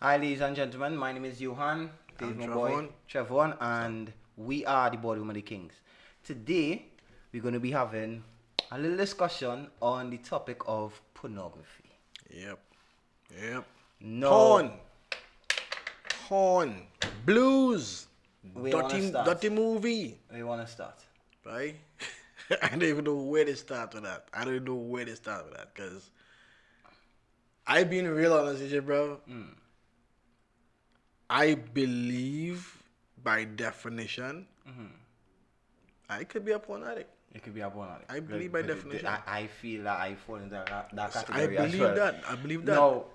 Hi, ladies and gentlemen. My name is Johan. This is my boy Trevon, and we are the Boardroom of the Kings. Today, we're going to be having a little discussion on the topic of pornography. Yep. No, Porn. Blues. we want to start. Dirty movie. We want to start. Right? I don't even know where to start with that. Because I being real honest with you, bro. I believe, by definition, I could be a porn addict. It could be a porn addict. I believe by definition. I feel that I fall into that category I as believe well. that. I believe that. No,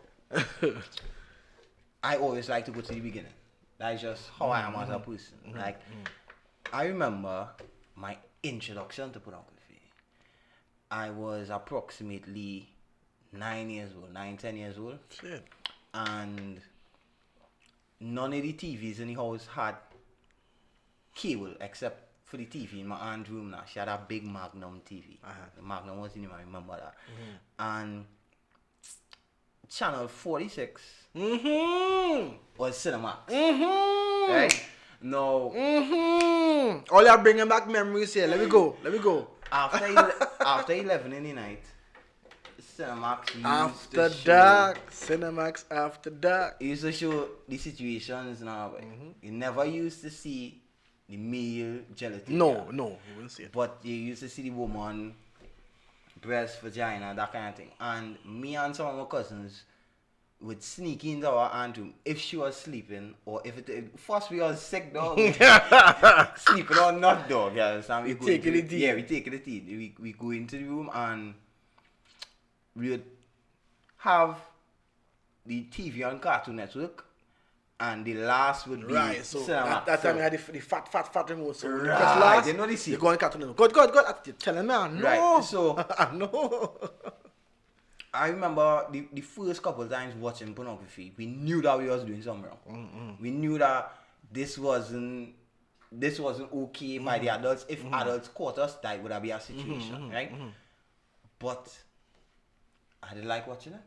I always like to go to the beginning. That's just how I am as a person. I remember my introduction to pornography. I was approximately 10 years old. Shit. And none of the TVs in the house had cable except for the TV in my aunt's room now. She had a big Magnum TV. The Magnum was in him, I remember that. And channel 46 was Cinemax. Right? No. All y'all bringing back memories here. Let me go. After 11 in the night, Cinemax used to show, Cinemax after dark. it used to show the situations now. You never used to see the male gelatin. No, you wouldn't see it. But you used to see the woman, breast, vagina, that kind of thing. And me and some of my cousins would sneak into our aunt room if she was sleeping, or if it first we was sick dog, sleeping or not dog. Yeah, understand? We taking the tea. Yeah, we taking the tea. We go into the room and we would have the TV on Cartoon Network, and the last would be right. So Cinemax. that time we had the fat remote. So Right. last, They know the scene. you go on Cartoon Network. Good. You're telling me, I know. Right. So I know. I remember the first couple of times watching pornography, we knew that we was doing something wrong. We knew that this wasn't okay by the adults. If adults caught us, that would have been a situation, right? But I didn't like watching it.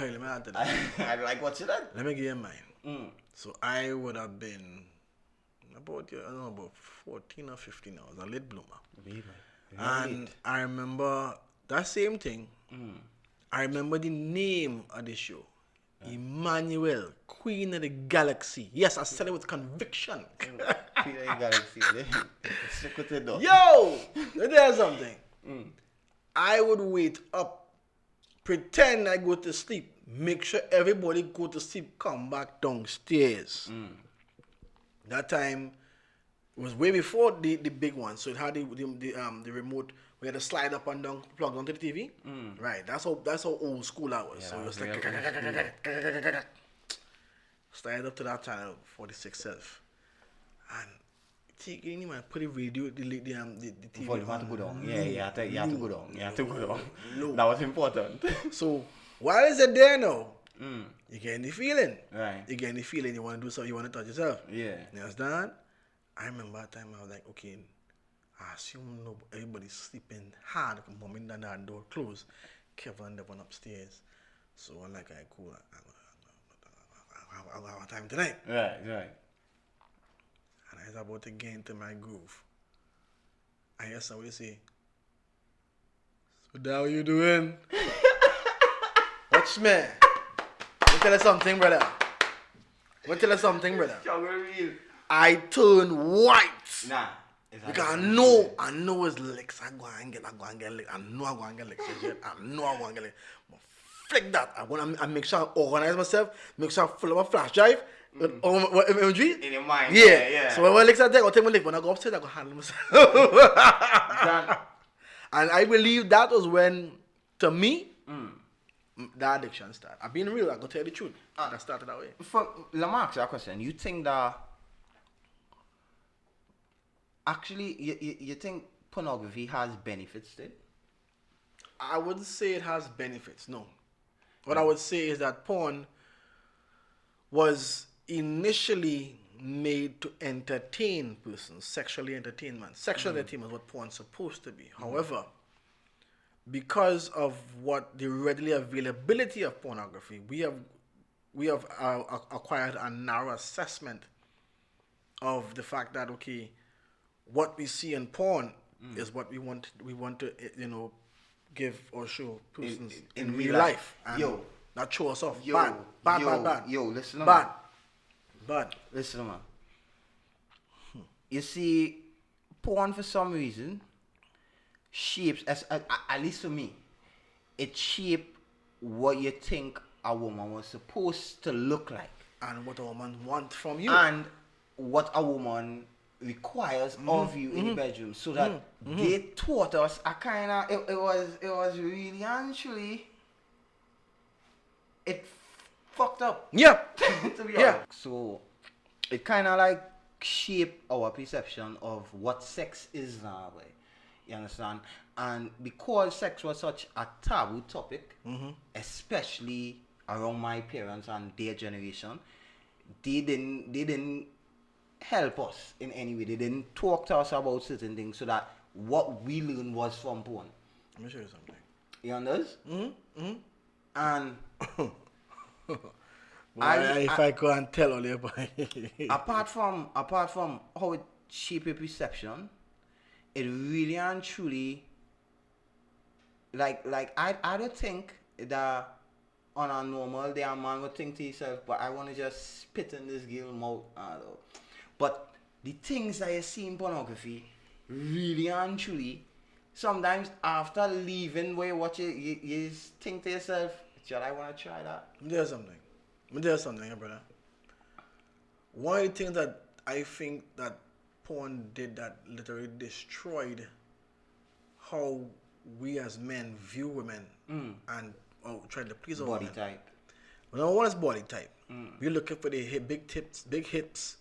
Let me answer I that. didn't like watching it. Let me give you mine. So I would have been about 14 or 15. I was a late bloomer. And I remember that same thing. I remember the name of the show. Emmanuel, Queen of the Galaxy. Yes, I said it with conviction. Queen of the Galaxy. Stick with it though. Yo, there's something. I would wait up, pretend I go to sleep, make sure everybody go to sleep, come back downstairs. That time was way before the big one, so it had the remote. We had to slide up and down, plug onto the TV. Right, that's how old school I was. Yeah, so it was like slide up to that channel 46 self, and take anyone put the radio, the TV. Volume had to go down. Yeah, you have to go down. You have to go down. Low. That was important. So while it's there now, you getting the feeling. Right. You getting the feeling. You want to do something. You want to touch yourself. Yeah. You understand? I remember that time I was like, okay, I assume everybody's sleeping hard. Mom in that door closed. Kevin the one upstairs. So I'm like, alright, cool. I'll have time tonight. Right. And I was about to get into my groove. I hear somebody say, "So that what you doing?" Watch me. Let me tell you something, brother. I turn white. Nah. Because I know it's licks. I go and get licks. I know I go and get licks. But flick that. I make sure I organize myself, make sure I fill up a flash drive. Imagery? In your mind. Yeah. So when I licks I take, I'll take my lick. When I go upstairs, I go handle myself. And I believe that was when, to me, the addiction started. I've been real, I go tell you the truth. That started that way. Let me ask you a question. You think that actually you think pornography has benefits to it? I wouldn't say it has benefits, no. What I would say is that porn was initially made to entertain persons, sexually entertainment. Sexual entertainment is what porn's supposed to be. However, because of what the readily availability of pornography, we have we have acquired a narrow assessment of the fact that okay, what we see in porn is what we want to give or show persons in real life, and not show us off. Bad. Yo, listen, bad. Listen, man. You see, porn for some reason shapes, at least for me, it shaped what you think a woman was supposed to look like, and what a woman wants from you, and what a woman requires of you in the bedroom, so that they taught us a kind of it was really actually it fucked up. Yeah. To be honest. So it kind of like shape our perception of what sex is now. You understand? And because sex was such a taboo topic, especially around my parents and their generation, they didn't help us in any way. They didn't talk to us about certain things, so that what we learned was from porn. Let me show you something. You understand? And I can't tell all about apart from how it shaped your perception, it really and truly like I don't think that on a normal day a man would think to himself, but I want to just spit in this girl mouth. But the things that you see in pornography, really and truly, sometimes after leaving where you watch it, you think to yourself, should I want to try that? There's something, brother. One of the things that I think that porn did that literally destroyed how we as men view women and try to please our body women. type. Number one is body type. We're looking for the big hips,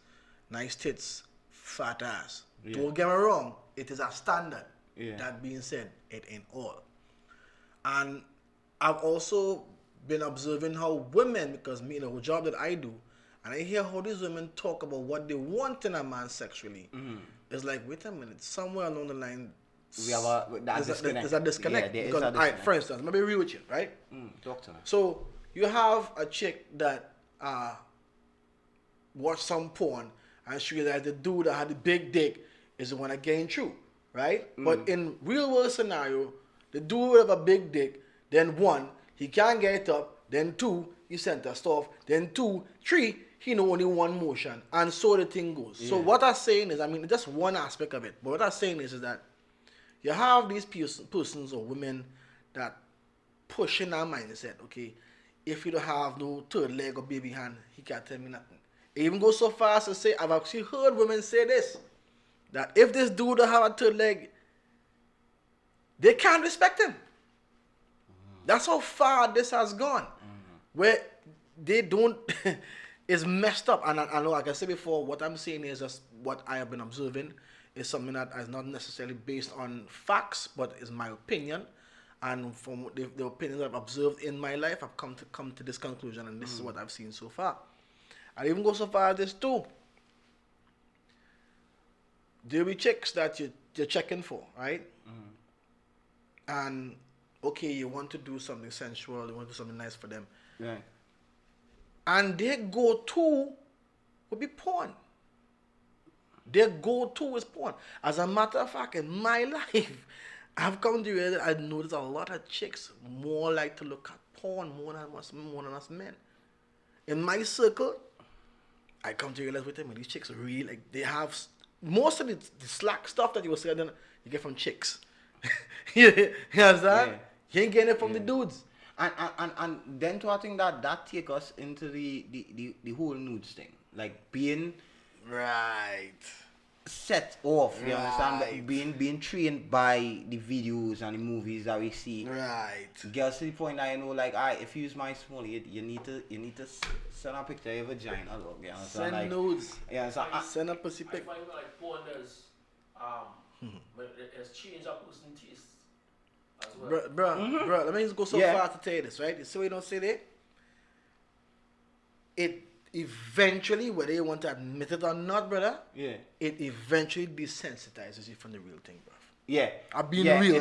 nice tits, fat ass. Yeah. Don't get me wrong, it is a standard. Yeah. That being said, it ain't all. And I've also been observing how women, because me, the job that I do, and I hear how these women talk about what they want in a man sexually. It's like, wait a minute, somewhere along the line, We have a disconnect. There's a disconnect. Yeah, there is because, a disconnect. Alright, for instance, let me be real with you, right? Talk to me. So you have a chick that watched some porn and she realized the dude that had the big dick is the one that getting through, right? But in real world scenario, the dude would have a big dick, then one, he can't get it up, then two, he sent us off, then two, three, he know only one motion, and so the thing goes. So what I'm saying is, I mean, just one aspect of it, but what I'm saying is that you have these persons or women that push in our mindset, okay, if you don't have no third leg or baby hand, he can't tell me nothing. It even goes so far as to say, I've actually heard women say this, that if this dude don't have a third leg, they can't respect him. That's how far this has gone. Where they don't, it's messed up. And I know, like I said before, what I'm saying is just what I have been observing is something that is not necessarily based on facts, but is my opinion. And from the opinions I've observed in my life, I've come to this conclusion, and this is what I've seen so far. I even go so far as this too. There'll be chicks that you're checking for, right? And okay, you want to do something sensual, you want to do something nice for them. Right. And their go-to would be porn. Their go-to is porn. As a matter of fact, in my life, I've come to realize that I've noticed a lot of chicks more like to look at porn more than us men. In my circle, I come to realize with them, these chicks are really, like, they have most of the slack stuff that you were saying, you get from chicks. You understand? Yeah. You ain't getting it from the dudes. And then to I think that take us into the whole nudes thing. Like being Right. set off, you understand? Right. Being trained by the videos and the movies that we see. Right. Girls to the point that like, if you use my small, you need to send a picture of your vagina, look, you understand? Send like, nudes. Yeah, so Send a pussy pic. I find like porn does, it has changed a person's taste as well. Bro, let me just go so far to tell you this, right? You see what you don't say there? It eventually, whether you want to admit it or not, brother, it eventually desensitizes you from the real thing, bro. Yeah. I'm being real.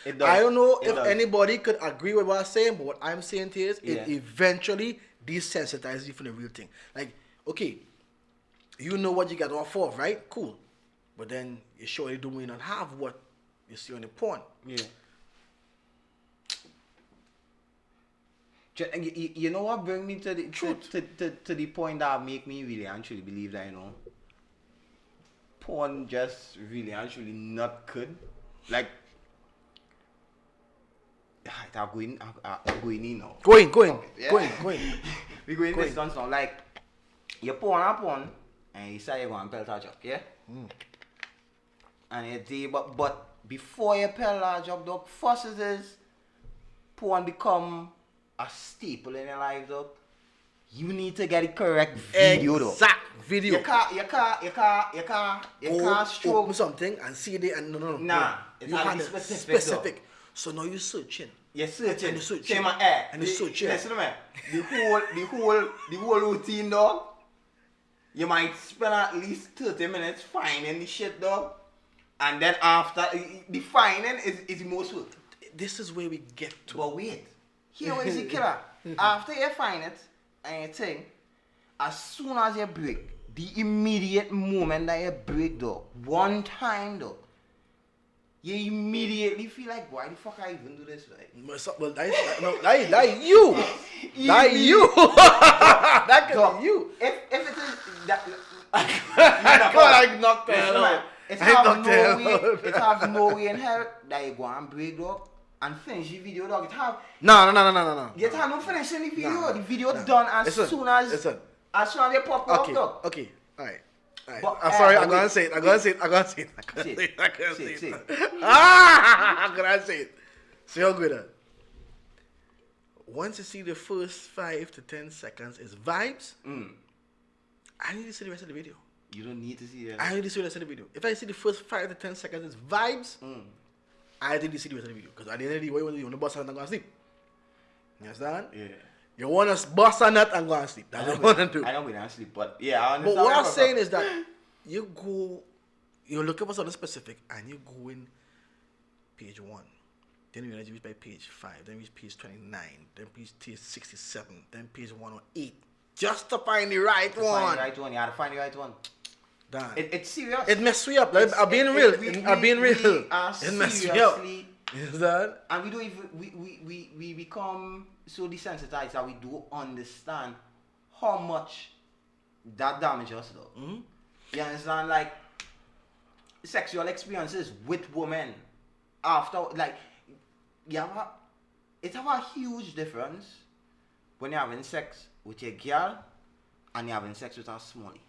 It does. I don't know if anybody could agree with what I'm saying, but what I'm saying to you is it eventually desensitize you from the real thing. Like, okay, you know what you got off of, right? Cool. But then you surely do may not have what you see on the porn. Yeah. You know what bring me to the to the point that make me really actually believe that, you know, porn just really actually not good. Like, I'm going in now. Going. Yeah. Going. We go in this dance now. Like, you porn, and you say you go and pelt a job, yeah? And you do, but before you pelt a job, dog, first it is, porn become a staple in your life, dog. You need to get the correct video, dog. Exact video. You can't stroke open something and see it and no. Nah, You have it specific. So now you're searching. You're searching. And you're searching. Say my air. And you're searching. Listen to me. The whole routine, dog. You might spend at least 30 minutes finding the shit, dog. And then after, the finding is the most work. This is where we get to. But wait. Here is the killer. After you find it, and you think, as soon as you break, the immediate moment that you break, dog, one time, dog, you immediately feel like, why the fuck I even do this, right? Well, that you. That you. That could be you. If it is that, I knocked that. It have no way in hell that you go and break, dog, and finish the video, dog. It have No. You have no finishing the video. The video done as soon as you pop up, dog. Okay. All right. But, I'm sorry. I'm gonna say it. I'm gonna say it. I'm gonna say it. So you're good. Once you see the first 5 to 10 seconds is vibes, I need to see the rest of the video. You don't need to see that. I need to see the rest of the video. If I see the first 5 to 10 seconds is vibes, I need to see the rest of the video. Because at the end of the day, what you want to bust on and go and sleep. You understand? Yeah. You want to bust on that and go and sleep. That's what you want to do. I don't go and sleep, but yeah, I understand. But what I'm saying is that you're looking for something specific and you go in page 1. Then you realize you reach by page 5, then you reach page 29, then page 67, then page 108. Just to find the right one. Find the right one, you have to find the right one. Damn. It's serious. It messed me up. I'm being real. I'm being real. It messed me up. Is that? And we don't even we become so desensitized that we don't understand how much that damages us, though. You understand? Like, sexual experiences with women after, like, it have a huge difference when you're having sex with your girl and you're having sex with a smallie.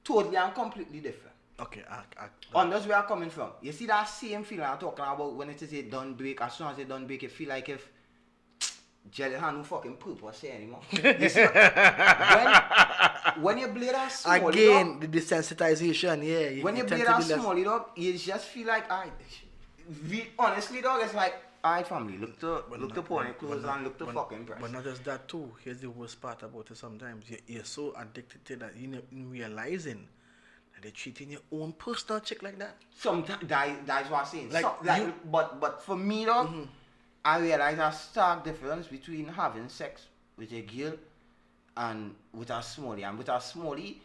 Totally and completely different. Okay, And that's where I'm coming from. You see that same feeling I'm talking about when it is a done break. As soon as it done break, you feel like if jelly had no fucking purpose anymore. You see, when you bleed a small again, the desensitization, yeah. When you bleed a small, dog, you just feel like, honestly, dog, it's like, alright, family, look to porn your clothes and look to fucking breasts. But not just that too. Here's the worst part about it. Sometimes you're so addicted to that you're not realizing that they're treating your own personal chick like that. Sometimes that's what I'm saying. Like, but for me, dog, I realize a stark difference between having sex with a girl and with a smallie. And with a smallie,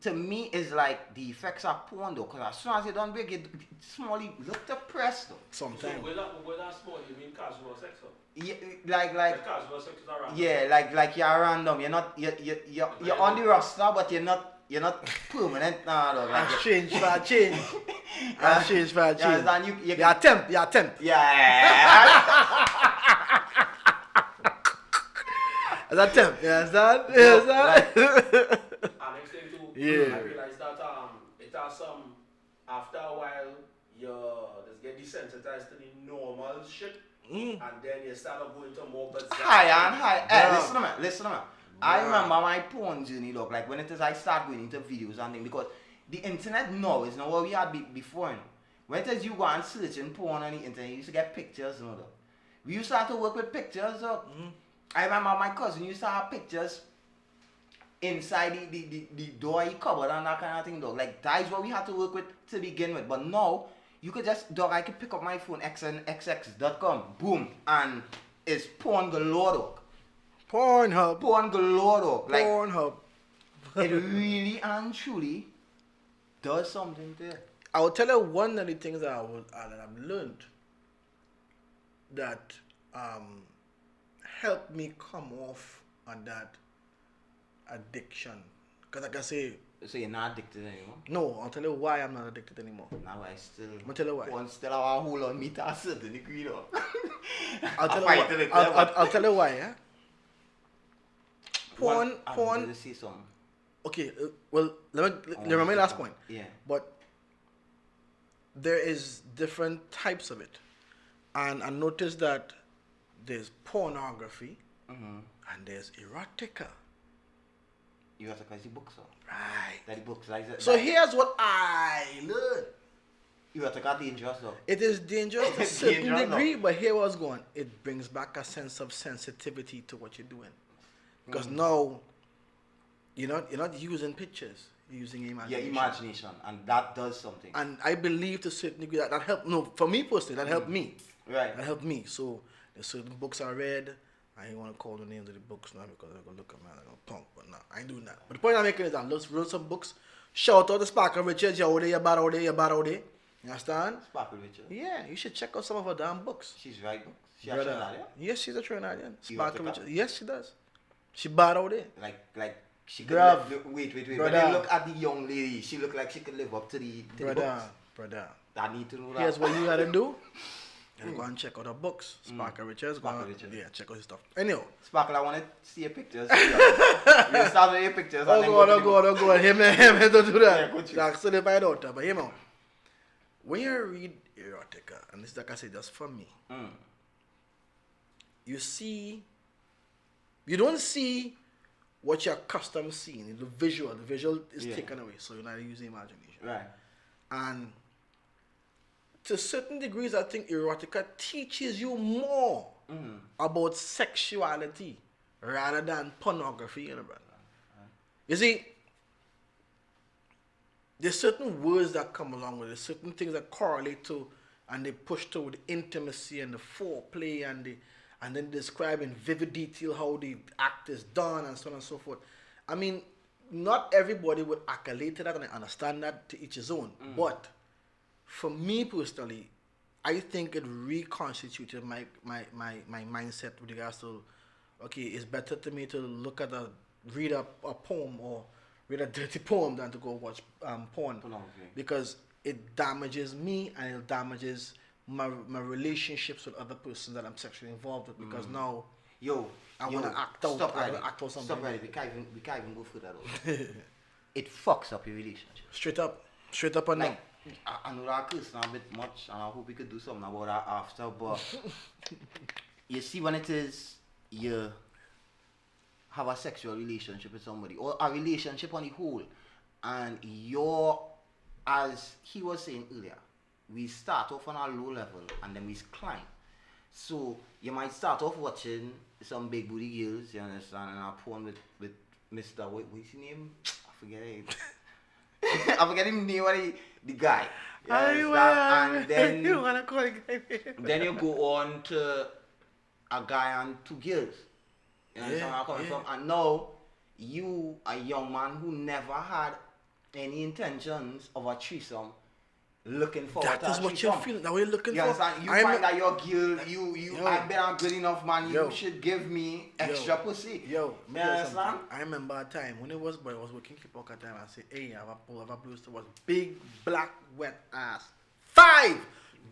to me, is like the effects of porn, though. Because as soon as you don't break it, smallie look depressed, though. Sometimes. So with that small, you mean casual sex, though? Yeah, like casual sex is random. yeah, like you're random. You're not you're on the roster, but you're not permanent now, dog. Like, Change for a change. Change for a change. Yeah, You're temp. Yeah. Is that temp? Yes, that. Yes, that. And next thing too, Yeah. I realized that it has some, after a while, you just get desensitized to the normal shit, and then you start going to more bizarre. Hi. Hey, Yeah. listen to me. I remember my porn journey, dog. Like when it is, I start going into videos and things, because the internet now is not what we had before. You know? When it is, you go and search in porn on the internet, you used to get pictures, you know. Dog. We used to have to work with pictures, dog. I remember my cousin used to have pictures inside the door cupboard and that kind of thing, dog. Like that is what we had to work with to begin with. But now you could just, dog, I could pick up my phone xnxx.com, boom, and it's porn galore, dog. Pornhub. Porn galore though. Like, Pornhub. it really and truly does something there. I will tell you one of the things that I've learned that helped me come off on that addiction. Because like I say, So you're not addicted anymore? no, I'll tell you why I'm not addicted anymore. Now I still... I'll tell you why. Porn still have a hold on me to a certain degree though. I'll tell you why, yeah? Porn. I'm to see something. Okay, well, let me my last point. Yeah. But there is different types of it. And I noticed that there's pornography and there's erotica. You have to crazy books though. Right. That books like that. So here's what I learned. You have to get dangerous though. It is dangerous to a It's certain dangerous, degree, but here was going. It brings back a sense of sensitivity to what you're doing. Because now you're not using pictures, you're using imagination. Yeah, imagination. And that does something. And I believe to a certain degree that helped. No, for me personally, that helped me. Right. That helped me. So there's certain books I read. I ain't want to call the names of the books now because I'm going to look at man like a punk. But no, I ain't doing that. But the point I'm making is that I wrote some books. Shout out to Sparkle Richards. You're out there, you're bad out there, you're bad out there. You understand? Sparkle Richard. Yeah, you should check out some of her damn books. She's right books. She Brother. actually not there. Yes, she's a Trinidadian. You Sparkle want to Richards. Yes, she does. She bad out there. Like she could Bruv. wait. Brother. When you look at the young lady, she look like she could live up to the books. Brother. I need to know that. Here's what you gotta do. You go and check out her books. Sparkle Richards. Sparkle Richards. Yeah, check out his stuff. Anyhow. Sparkle, I want to see your pictures. You start with your pictures. Don't go. Him, don't do that. Yeah, go to. Like, so they find out. But you know, when you read erotica, and this, like I said, that's for me. You don't see what you're accustomed to seeing. The visual is taken away, so you're not using imagination. Right. And to certain degrees, I think erotica teaches you more about sexuality rather than pornography, you know, brother. You see, there's certain words that come along with it, certain things that correlate to, and they push toward the intimacy and the foreplay and then describe in vivid detail how the act is done and so on and so forth. I mean, not everybody would accolade to that, and I understand that, to each his own. But for me personally, I think it reconstituted my mindset with regards to, okay, it's better to me to read a poem or read a dirty poem than to go watch porn. Because it damages me and it damages my relationships with other persons that I'm sexually involved with, because now I want to act out. Stop I right. want to act out something. Stop right. We can't even go through that. It fucks up your relationship. Straight up and down. I know that curse now a bit much, and I hope we could do something about that after. But you see, when it is you have a sexual relationship with somebody, or a relationship on the whole, and you're, as he was saying earlier, we start off on a low level and then we climb. So you might start off watching some big booty girls, you understand, and a porn with Mr. What's his name? I forget it. I forget his name, the guy. You understand? And then you wanna call it guy? Then you go on to a guy and two girls. You understand where I'm coming from? And now you, a young man who never had any intentions of a threesome, looking forward to a That is what threesome. you're feeling. That what you're looking You for. understand? You find that your girl, I bet I'm good enough, man. Yo. You should give me extra pussy. Yo, You understand? I remember a time when I was working keep at time. I said, hey, I have a blue store, was big black wet ass 5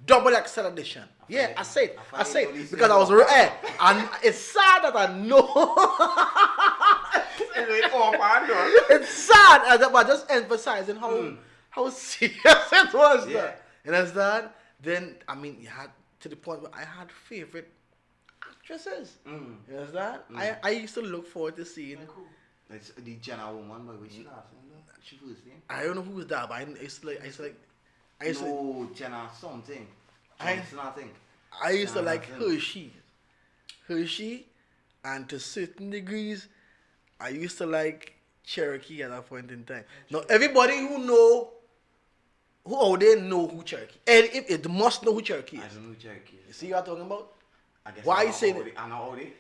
double XL edition. Yeah, I said because I was rare, and it's sad that I know. It's sad, but just emphasizing how serious it was. Yeah. You understand? Then I mean, you had to the point where I had favorite actresses. You understand? I used to look forward to seeing. It's the Jenna woman, but which she was name? I don't know who was that, but I used to No, Jenna something. Nothing. I used to like Hershey, and to certain degrees, I used to like Cherokee at that point in time. Now everybody who out there know who Cherokee, and if it must know who Cherokee is. I don't know who Cherokee is. You see what I'm talking about? I guess Why I you saying know it? I know Odie.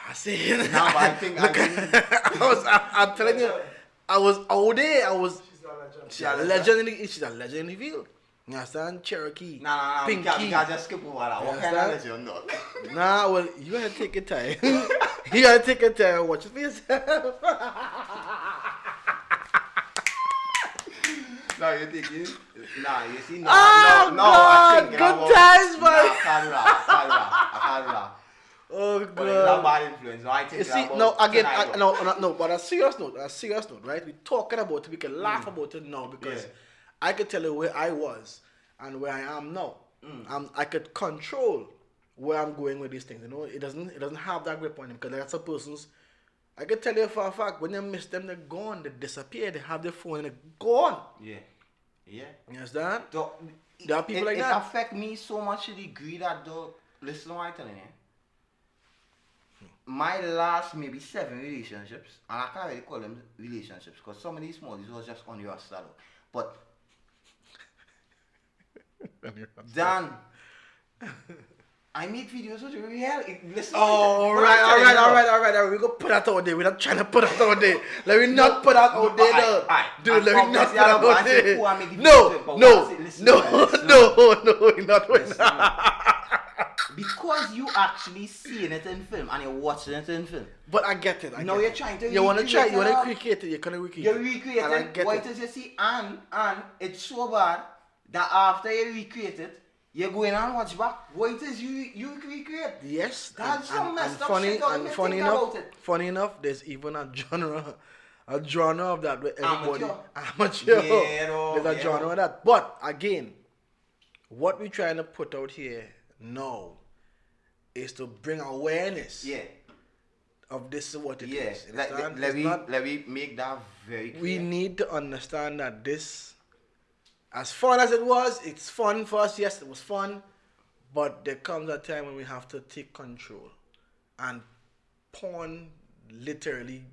I see. No, but I think I'm telling you, I was out there. She's not a legend. She's a legend in the field. You understand? Cherokee. Nah, we Pinky. can't just skip over that. What kind of legend, dog? Nah, well, you gotta take your time. You gotta take your time and watch it for yourself. No, you're thinking. Nah, you see, no, Oh, no, God, I think good times, man. I can't rap. Oh, But it's not God. bad influence. No, I think You see, about no, again, tonight, no, but a serious note, right? We're talking about it, we can laugh about it now because Yeah. I could tell you where I was and where I am now. I could control where I'm going with these things, you know. It doesn't have that grip on him because that's a person's. I can tell you for a fact, when you miss them, they're gone, they disappear, they have their phone and they're gone. Yeah. You understand? So, There are people like it that. affect me so much to the degree that, though, listen to what I'm telling you. My last maybe 7 relationships, and I can't really call them relationships because some of these small, these was just on your saddle. But Dan, I make videos with you. Listen. Oh, all right. We go put that out there. We're not trying to put that out there. Let me not put that out there, though. Dude, let me not put that out there. No, we're not doing that. Because you actually seeing it in film and you're watching it in film. But I get it. No, you're trying to. You want to try. You want to recreate recreate it. You're gonna recreate You're it. recreating what it is you see, and it's so bad that after you recreate it, you're going and watch back what it is you recreate. Yes, That's some messed up funny. shit. Don't And even funny think enough, about it. funny enough, there's even a genre of that where everybody Amateur. There's a genre of that. But again, what we're trying to put out here now is to bring awareness Yeah. of this is what it Yeah. is. You understand? Let me make that very clear. We need to understand that this, as fun as it was, it's fun for us. Yes, it was fun, but there comes a time when we have to take control, and porn literally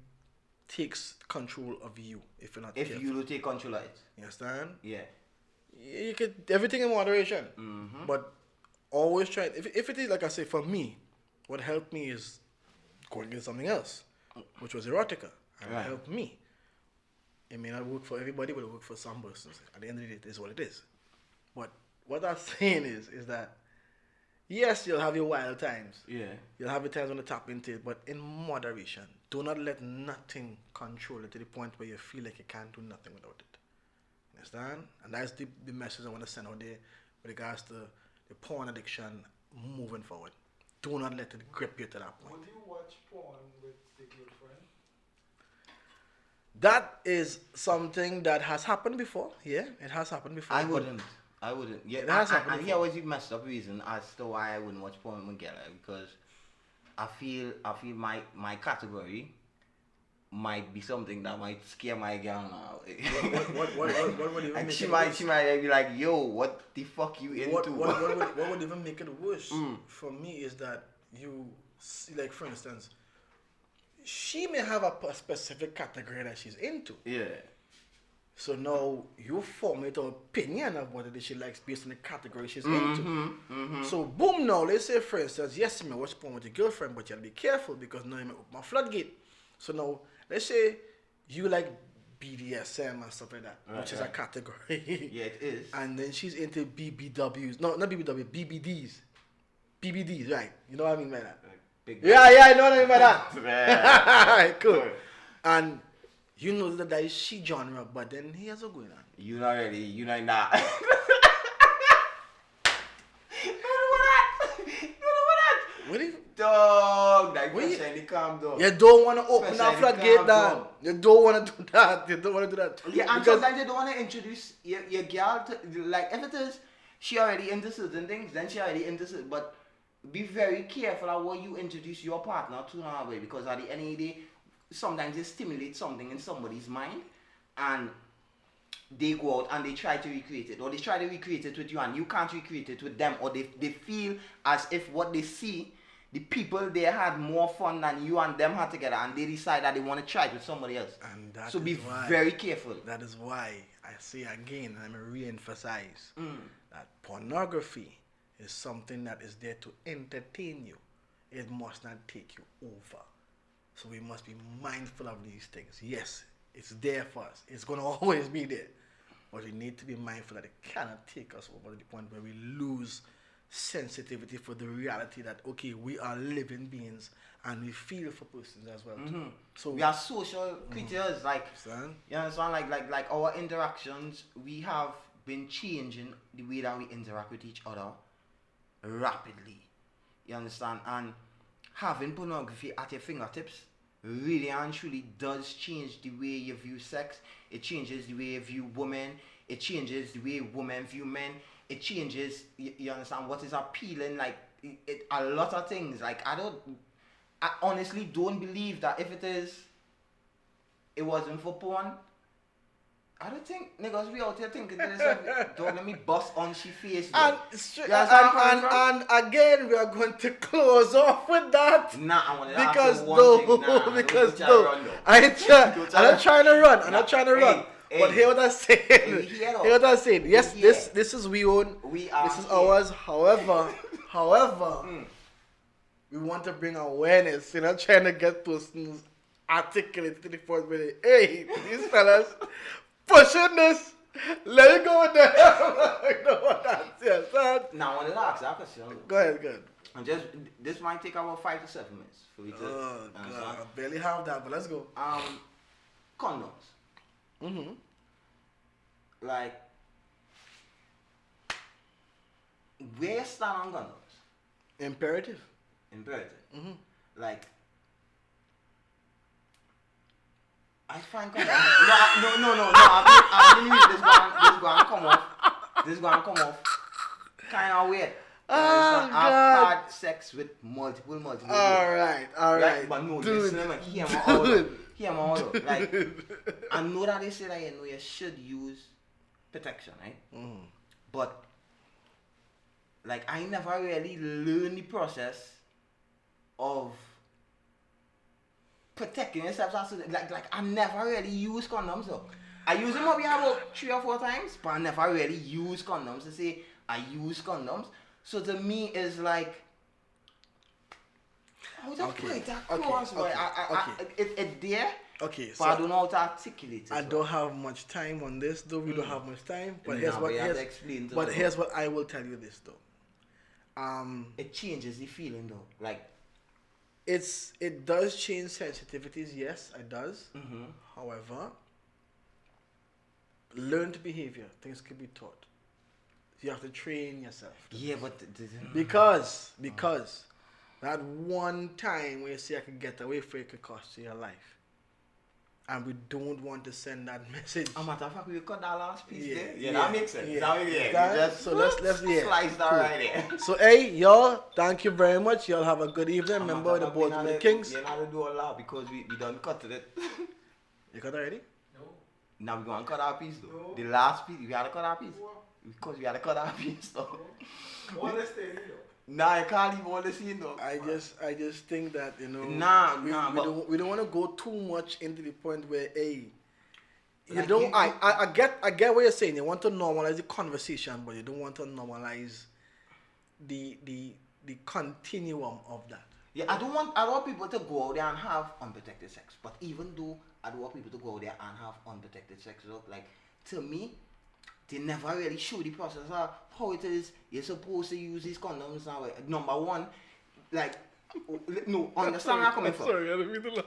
takes control of you if you're not If careful. you don't take control of it. You understand? Yeah. You could everything in moderation, but always try. If it is like I say, for me, what helped me is going into something else, which was erotica, and it helped me. It may not work for everybody, but it worked for some persons. At the end of the day, it is what it is. But what I'm saying is that yes, you'll have your wild times. Yeah. You'll have your times when you tap into it, but in moderation. Do not let nothing control it to the point where you feel like you can't do nothing without it. Understand? And that's the message I want to send out there with regards to the porn addiction moving forward. Do not let it grip you to that point. Would you watch porn with your girlfriend? That is something that has happened before. Yeah, it has happened before. I wouldn't. Yeah, It has happened and before. here was the messed up reason as to why I wouldn't watch porn with Miguel, because I feel my category might be something that might scare my girl now. What would even And make she it might worse? be like, yo, what the fuck you into? What would even make it worse for me is that you see, like for instance, she may have a specific category that she's into. Yeah. So now you formulate an opinion of what it is she likes based on the category she's into. So boom, now let's say for instance, yes, you may watch porn with your girlfriend, but you have to be careful because now you may open my floodgate. So now let's say you like BDSM and stuff like that, which is a category. Yeah, it is. And then she's into BBWs. No, not BBW, BBDs. BBDs, right. You know what I mean by that? Big Yeah, I know what I mean by that. Yeah. Alright, cool. And you know that is she genre, but then here's what's going on. You not ready. You not not. What if Dog, that What you- question calm down. you don't want to open Especially that floodgate calm down? down. You don't want to do that. You don't want to do that. Yeah, and Because- sometimes you don't want to introduce your girl to, like, if it is she already into certain things, then she already into certain, but be very careful of what you introduce your partner to now, way, because at the end of the day, sometimes they stimulate something in somebody's mind, and they go out and they try to recreate it, or they try to recreate it with you, and you can't recreate it with them, or they feel as if what they see, the people they had more fun than you and them had together, and they decide that they want to try it with somebody else. And that So be is why- very careful. That is why I say again, and I'm re-emphasize that pornography is something that is there to entertain you. it must not take you over. So we must be mindful of these things. Yes, it's there for us. It's going to always be there. But we need to be mindful that it cannot take us over to the point where we lose sensitivity for the reality that, okay, we are living beings and we feel for persons as well. Too. So we are social creatures. Like, understand? you understand? Like our interactions, we have been changing the way that we interact with each other rapidly. You understand? And having pornography at your fingertips really and truly does change the way you view sex. It changes the way you view women. It changes the way women view men. It changes, you understand, what is appealing. Like, a lot of things. Like, I honestly don't believe that if it wasn't for porn, I don't think niggas be out here thinking to themselves, dog, let me bust on she face. And, and again, we are going to close off with that. Nah, I want to because ask you one thing. Nah, because don't try to run, though. I'm not trying to run. I'm not trying to run. Hey, but hear what I'm saying. Hear what I'm saying. Yes, Hear. this is we own. We are this is here. ours. However, we want to bring awareness. You're not trying to get persons articulate to the point where hey, these fellas pushing this. Let it go there. You know what that's it, son. Now, I want to ask that question. Go ahead. And this might take about 5 to 7 minutes for me to Oh God, I barely have that, but let's go. Condoms. Mm-hmm. Like, where you stand on condoms? Imperative. Imperative. Mm-hmm. Like, I find condoms. No. I believe this going to come off. This is going to come off. Kind of weird. Oh, I've God. had sex with multiple. All right. Like, but no, Dude. listen, man, hear my order. Like, I know that they say that you should use protection, right? Mm. But like, I never really learned the process of protecting yourself. Like I never really use condoms though. I use them maybe about 3 or 4 times, but I never really use condoms to say I use condoms. So to me, it's like, how to put it across, boy. It's there, Okay, but I don't know how to articulate it. I don't have much time on this, though. We don't have much time. But Nah, but you have to explain to them. here's what I will tell you this, though. It changes the feeling though. Like, it does change sensitivities. Yes, it does. mm-hmm. However, learned behavior, things can be taught. You have to train yourself. Yeah, but Because that one time where you say I can get away for it could cost you your life. And we don't want to send that message. a matter of fact, we cut that last piece Yeah, there. yeah, That makes sense. yeah. That makes sense. That- Just so let's slice that cool. right there. So hey, y'all, thank you very much. Y'all have a good evening. Remember the BOTK Kings. You're not to do a lot because we done cut it. You got already? No. Now we gonna cut our piece though. No. The last piece, we gotta cut our piece. Because we gotta cut our piece though. All this thing, you know. Nah, you can't leave all this in though. I just think that we we don't want to go too much into the point where hey, Like I get what you're saying. You want to normalize the conversation, but you don't want to normalize the continuum of that. Yeah, I don't want people to go out there and have unprotected sex. But even though I don't want people to go out there and have unprotected sex, look, like, to me, they never really show the process of how it is you're supposed to use these condoms now. Number one, like, no, understand where I'm coming from. Sorry, I didn't mean to laugh.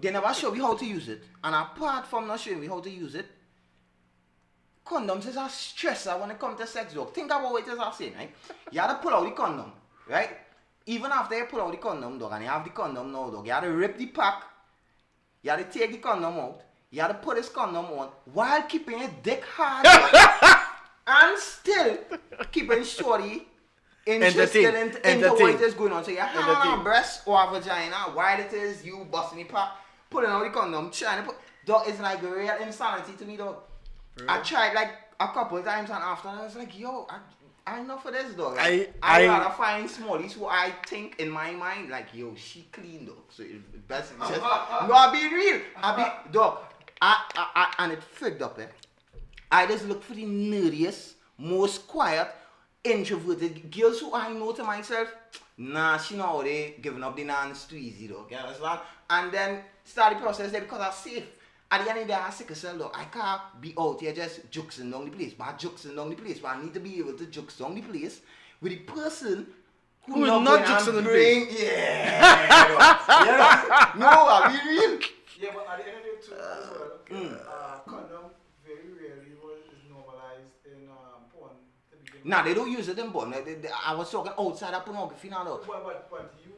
They never show you how to use it. And apart from not showing you how to use it, condoms is a stressor when it comes to sex, dog. Think about what it is I'm saying, right? You have to pull out the condom, right? Even after you pull out the condom, dog, and you have the condom now, dog, you have to rip the pack, you have to take the condom out, you have to put this condom on while keeping your dick hard, dog, and still keeping shorty interested into what is going on. So you have on a breast or a vagina while it is you busting the pack, pulling out the condom, trying to put, dog, it's like real insanity to me, dog. Really? I tried like a couple of times and after I was like, yo, I enough for this, dog. I rather find smallies who I think in my mind like, yo, she clean, dog. So it's best just no, I be real. Dog. I and it frigged up, I just look for the nerdiest, most quiet, introverted girls who I know to myself, Nah, she know how they giving up the nans too easy though, you understand? And then start the process there because I'm safe. At the end of the day, I sick myself though. I can't be out here just juxing down the place. But juxing down the place. But I need to be able to jux down the place with the person who is not juxing the place. Yeah. No, I be real. Yeah, but at the end of the day, too, as well, condom very rarely is normalized in porn to begin with. Nah, they don't use it in porn. I was talking outside of pornography now though. But you,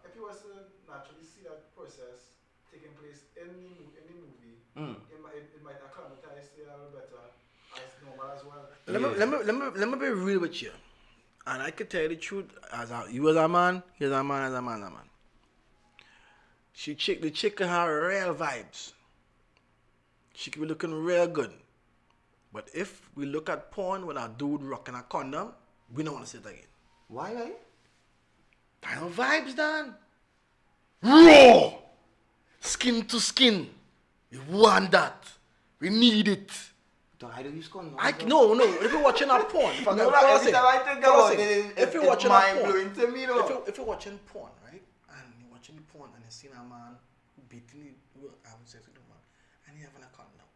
if you was to naturally see that process taking place in the movie, it might acclimatize to you a little better as normal as well. Let me be real with you. And I can tell you the truth, you as a man, he's a man, as a man. The chick can have real vibes. She can be looking real good. But if we look at porn with a dude rocking a condom, we don't want to see it again. Why? Kind of vibes, Dan. Raw! Skin to skin. We want that. We need it. I don't use condoms. No. If you're watching a porn, if you're watching a porn, if you're watching porn, right, and you're watching the porn and you see a man beating having sex with a man, and you're having a condom,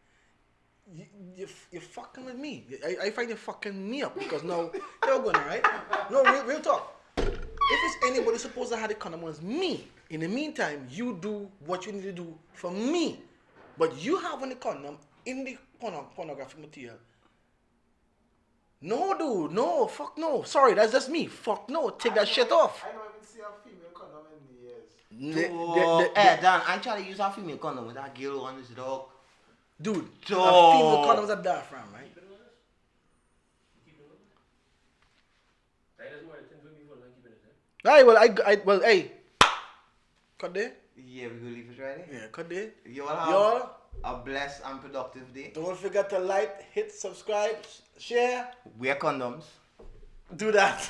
you're fucking with me. I find you fucking me up because now you're going right. No, real talk. If it's anybody supposed to have the condom, it's me. In the meantime, you do what you need to do for me, but you having the condom in the pornographic material. No, dude. No. Fuck no. Sorry, that's just me. Fuck no. Take that shit off. I don't even see a female condom in years. Dan, I try to use a female condom with that girl on this dog. Dude, a female condom is a diaphragm, right? Right, well, hey. Cut there? Yeah, we gonna leave it right there. Yeah, cut there. Y'all have a blessed and productive day. Don't forget to like, hit, subscribe, share. Wear condoms. Do that.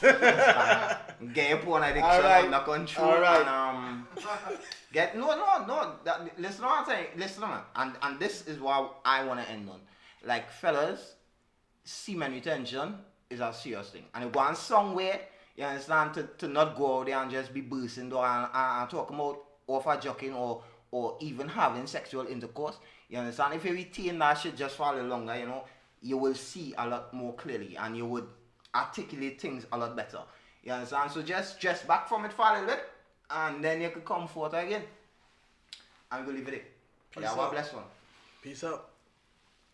Get your porn addiction under control. All right. And, get no. Listen what I'm saying. Listen, man. And this is what I want to end on. Like, fellas, semen retention is a serious thing. And it wants somewhere, you understand, to not go out there and just be bursting door and talking about offer joking or even having sexual intercourse. You understand? If you retain that shit just for a little longer, you know, you will see a lot more clearly and you would articulate things a lot better. You understand? So just back from it for a little bit and then you could come forth again. I'm going to leave it there. Peace out. Have a blessed one. Peace out.